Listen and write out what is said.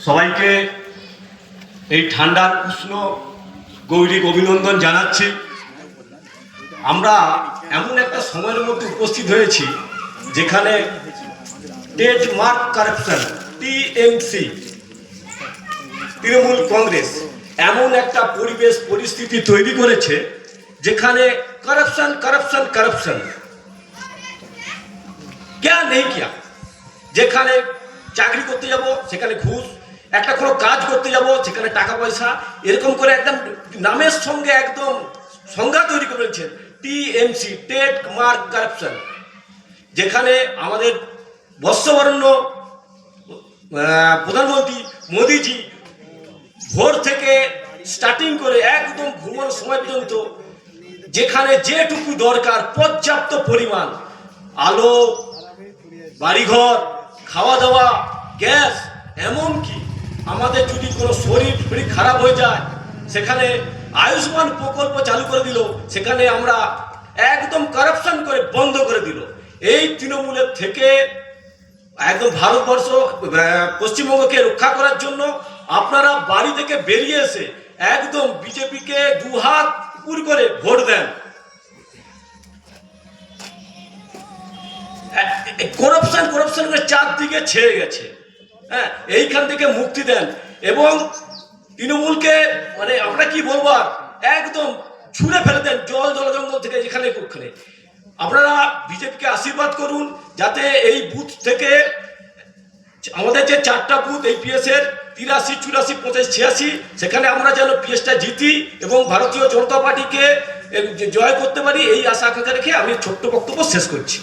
সবাইকে এই ঠান্ডার উষ্ণ গৌরিক অভিনন্দন জানাচ্ছি। আমরা এমন একটা সময়ের মধ্যে উপস্থিত হয়েছি যেখানে trademark corruption TMC Trinamool Congress এমন একটা পরিবেশ পরিস্থিতি তৈরি করেছে যেখানে करप्शन करप्शन करप्शन क्या नहीं किया। যেখানে চাকরি করতে যাব সেখানে ঘুষ, একটা কোনো কাজ করতে যাব সেখানে টাকা পয়সা, এরকম করে একদম নামের সঙ্গে একদম সংজ্ঞা তৈরি করে ফেলছেন টিএমসি ট্রেডমার্ক কারাপশন। যেখানে আমাদের বর্ষবরণ্য প্রধানমন্ত্রী মোদিজি ভোর থেকে স্টার্টিং করে একদম ঘুমানোর সময় পর্যন্ত যেখানে যেটুকু দরকার পর্যাপ্ত পরিমাণ আলো, বাড়িঘর, খাওয়া দাওয়া, গ্যাস, এমনকি আমাদের যদি কোনো শরীর খারাপ হয়ে যায় সেখানে আয়ুষ্মান প্রকল্প চালু করে দিল, সেখানে আমরা একদম কারাপশন করে বন্ধ করে দিল। এই তৃণমূলের থেকে একদম ভারতবর্ষ পশ্চিমবঙ্গকে রক্ষা করার জন্য আপনারা বাড়ি থেকে বেরিয়ে এসে একদম বিজেপিকে দুহাত উপর করে ভোট দেন। করাপশন করাপশন করে চারদিকে ছেয়ে গেছে। হ্যাঁ, এইখান থেকে মুক্তি দেন এবং তৃণমূলকে মানে আমরা কি বলবো একদম ছুঁড়ে ফেলে দেন জল জলজঙ্গল থেকে যেখানে ওখানে। আপনারা বিজেপিকে আশীর্বাদ করুন যাতে এই বুথ থেকে আমাদের যে 4টা বুথ এই পিএসের 83, 84, 85, 86 সেখানে আমরা যেন পিএসটা জিতি এবং ভারতীয় জনতা পার্টিকে জয় করতে পারি, এই আশা আকাঙ্ক্ষা রেখে আমি ছোট্ট বক্তব্য শেষ করছি।